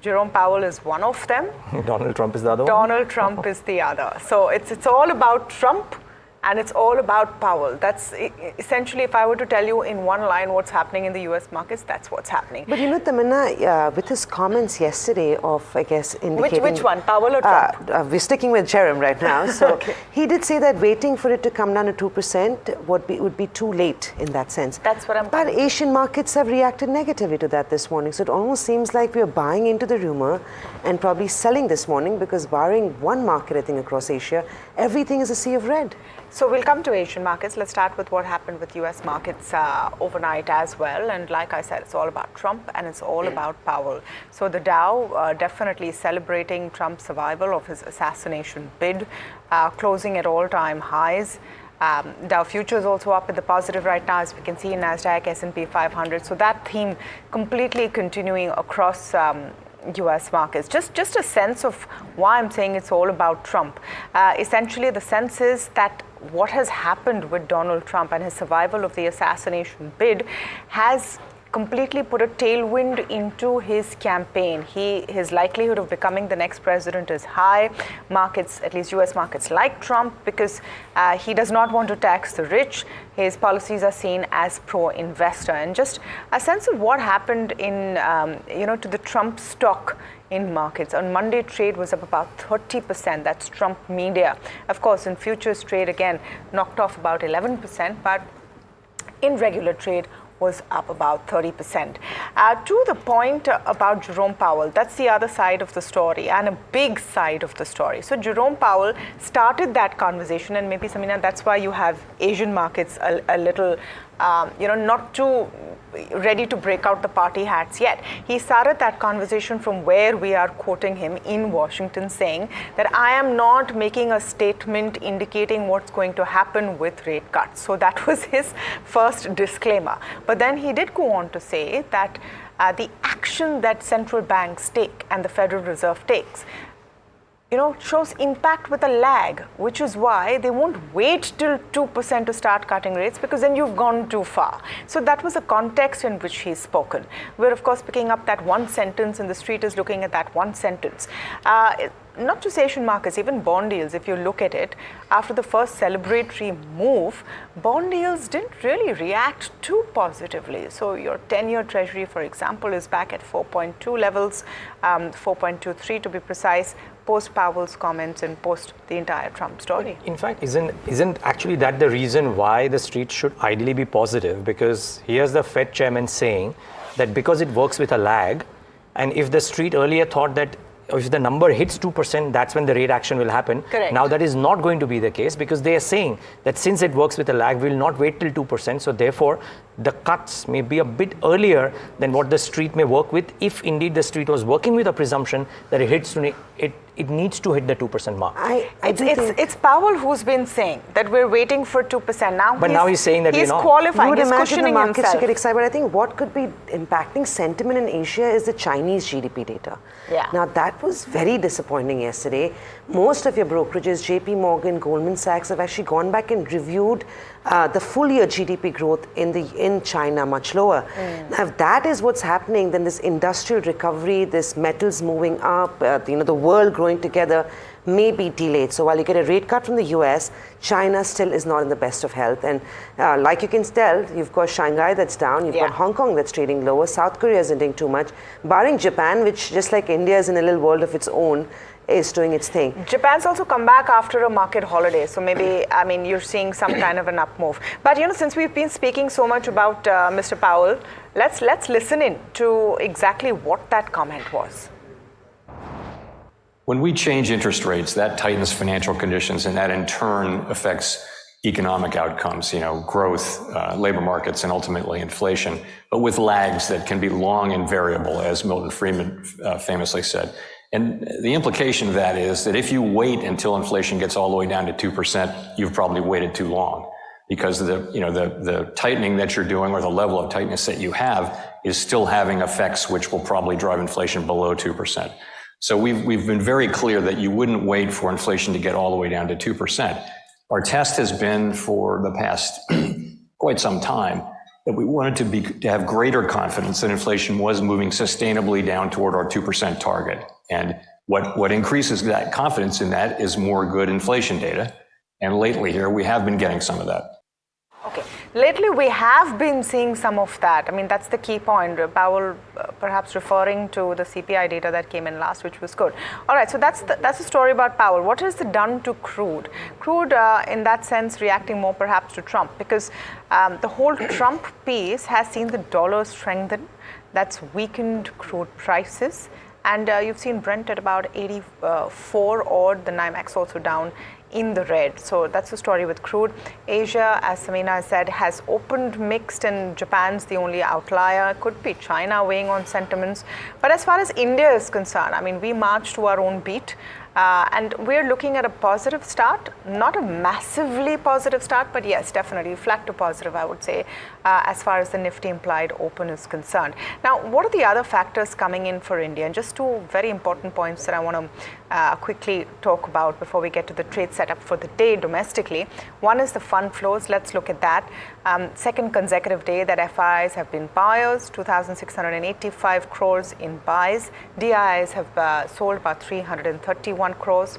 Jerome Powell is one of them. Donald Trump is the other one? Donald Trump is the other. So it's all about Trump and it's all about Powell. That's essentially, if I were to tell you in one line what's happening in the US markets, that's what's happening. But you know, Tamanna, with his comments yesterday of, I guess, indicating... Which one, Powell or Trump? We're sticking with Jerome right now. So okay. He did say that waiting for it to come down to 2% would be too late in that sense. That's what I'm... But Asian markets have reacted negatively to that this morning. So it almost seems like we're buying into the rumor and probably selling this morning, because barring one market, I think, across Asia, everything is a sea of red. So we'll come to Asian markets. Let's start with what happened with US markets overnight as well. And like I said, it's all about Trump and it's all about Powell. So the Dow definitely celebrating Trump's survival of his assassination bid, closing at all-time highs. Dow futures also up in the positive right now, as we can see in NASDAQ, S&P 500. So that theme completely continuing across US markets. Just a sense of why I'm saying it's all about Trump. Essentially, the sense is that what has happened with Donald Trump and his survival of the assassination bid has completely put a tailwind into his campaign. His likelihood of becoming the next president is high. Markets, at least US markets, like Trump because he does not want to tax the rich. His policies are seen as pro-investor. And just a sense of what happened in, to the Trump stock in markets. On Monday, trade was up about 30%. That's Trump media. Of course, in futures trade, again, knocked off about 11%, but in regular trade, was up about 30%. To the point about Jerome Powell, that's the other side of the story and a big side of the story. So Jerome Powell started that conversation, and maybe, Samina, that's why you have Asian markets a little, not too ready to break out the party hats yet. He started that conversation from where we are quoting him in Washington, saying that I am not making a statement indicating what's going to happen with rate cuts. So that was his first disclaimer. But then he did go on to say that the action that central banks take and the Federal Reserve takes shows impact with a lag, which is why they won't wait till 2% to start cutting rates, because then you've gone too far. So that was the context in which he's spoken. We're, of course, picking up that one sentence, and the street is looking at that one sentence. Not just Asian markets, even bond yields, if you look at it, after the first celebratory move, bond yields didn't really react too positively. So your 10-year treasury, for example, is back at 4.2 levels, 4.23 to be precise, post Powell's comments and post the entire Trump story. In fact, isn't actually that the reason why the street should ideally be positive? Because here's the Fed chairman saying that because it works with a lag, and if the street earlier thought that if the number hits 2%, that's when the rate action will happen. Correct. Now that is not going to be the case, because they are saying that since it works with a lag, we will not wait till 2%. So therefore, the cuts may be a bit earlier than what the street may work with, if indeed the street was working with a presumption that it needs to hit the 2% mark. It's Powell who's been saying that we're waiting for 2%. Now he's saying that he's qualifying, he's cushioning the markets himself to get excited. But I think what could be impacting sentiment in Asia is the Chinese GDP data. Yeah. Now that was very disappointing yesterday. Most of your brokerages, JP Morgan, Goldman Sachs, have actually gone back and reviewed the full year GDP growth in China much lower. Now, if that is what's happening, then this industrial recovery, this metals moving up, the world growing together may be delayed. So while you get a rate cut from the US, China still is not in the best of health. And like you can tell, you've got Shanghai that's down, you've got Hong Kong that's trading lower, South Korea isn't doing too much, barring Japan, which just like India is in a little world of its own, is doing its thing. Japan's also come back after a market holiday, so maybe, you're seeing some kind of an up move. But, since we've been speaking so much about Mr. Powell, let's listen in to exactly what that comment was. When we change interest rates, that tightens financial conditions, and that in turn affects economic outcomes, growth, labor markets, and ultimately inflation, but with lags that can be long and variable, as Milton Friedman famously said. And the implication of that is that if you wait until inflation gets all the way down to 2%, you've probably waited too long, because the tightening that you're doing, or the level of tightness that you have, is still having effects which will probably drive inflation below 2%. So we've been very clear that you wouldn't wait for inflation to get all the way down to 2%. Our test has been for the past quite some time that we wanted to have greater confidence that inflation was moving sustainably down toward our 2% target. And what increases that confidence in that is more good inflation data. And lately here, we have been getting some of that. Okay. Lately, we have been seeing some of that. I mean, that's the key point. Powell perhaps referring to the CPI data that came in last, which was good. All right, so that's the story about Powell. What has it done to crude? Crude, in that sense, reacting more perhaps to Trump, because the whole Trump piece has seen the dollar strengthen. That's weakened crude prices. And you've seen Brent at about 84 odd, the NYMEX also down in the red. So that's the story with crude. Asia, as Samina said, has opened mixed, and Japan's the only outlier. Could be China weighing on sentiments. But as far as India is concerned, I mean, we marched to our own beat. And we're looking at a positive start, not a massively positive start, but yes, definitely flat to positive, I would say, as far as the Nifty implied open is concerned. Now, what are the other factors coming in for India? And just two very important points that I want to quickly talk about before we get to the trade setup for the day domestically. One is the fund flows. Let's look at that. Second consecutive day that FIIs have been buyers, 2,685 crores in buys. DIIs have sold about 331 crores.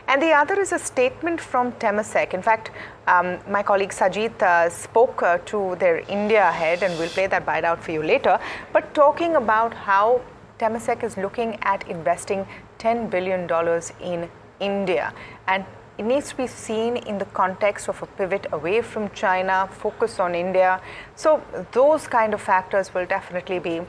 And the other is a statement from Temasek. In fact, my colleague Sajid spoke to their India head, and we'll play that bite out for you later, but talking about how Temasek is looking at investing $10 billion in India. And it needs to be seen in the context of a pivot away from China, focus on India. So those kind of factors will definitely be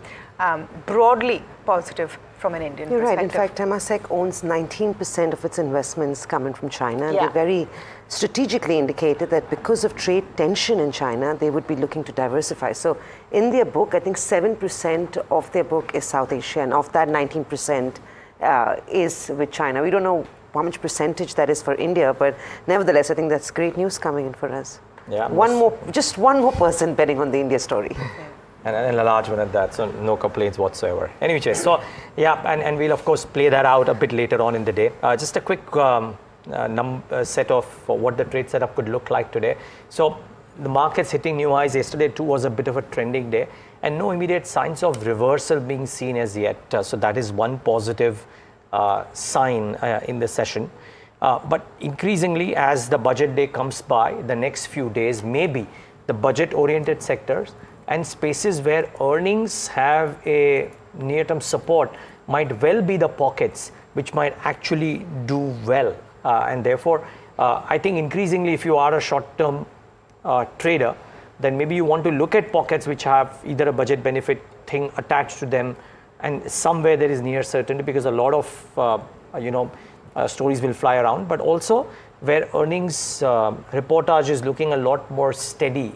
broadly positive from an Indian perspective. Right. In fact, Temasek owns 19% of its investments coming from China. Yeah. They very strategically indicated that because of trade tension in China, they would be looking to diversify. So in their book, I think 7% of their book is South Asia, and of that 19% is with China. We don't know how much percentage that is for India, but nevertheless, I think that's great news coming in for us. Yeah, just one more person betting on the India story. And a large one at that, so no complaints whatsoever. Anyway, so yeah, and we'll of course play that out a bit later on in the day. Just a quick set of what the trade setup could look like today. So the markets hitting new highs yesterday too was a bit of a trending day, and no immediate signs of reversal being seen as yet. So that is one positive sign in the session. But increasingly, as the budget day comes by, the next few days, maybe the budget-oriented sectors and spaces where earnings have a near-term support might well be the pockets which might actually do well. And therefore, I think increasingly, if you are a short-term trader, then maybe you want to look at pockets which have either a budget benefit thing attached to them, and somewhere there is near certainty, because a lot of stories will fly around, but also where earnings reportage is looking a lot more steady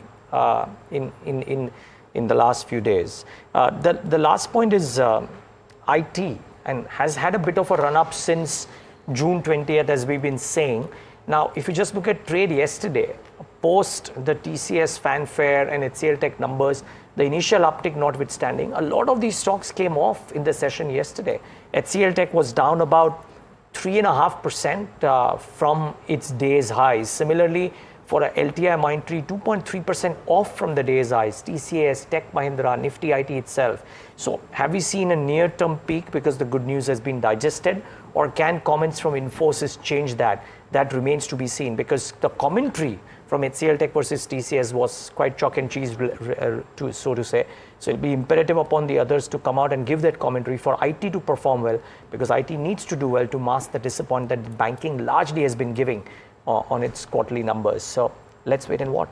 in the last few days. The last point is IT, and has had a bit of a run up since June 20th, as we've been saying. Now, if you just look at trade yesterday, post the TCS fanfare and HCL Tech numbers, the initial uptick notwithstanding, a lot of these stocks came off in the session yesterday. HCL Tech was down about 3.5% from its day's highs. Similarly, for a LTI Mindtree, 2.3% off from the day's highs. TCS, Tech Mahindra, Nifty IT itself. So have we seen a near-term peak because the good news has been digested, or can comments from Infosys change that? That remains to be seen, because the commentary from HCL Tech versus TCS was quite chalk and cheese, so to say. So it'll be imperative upon the others to come out and give that commentary for IT to perform well, because IT needs to do well to mask the disappointment that banking largely has been giving on its quarterly numbers. So let's wait and watch.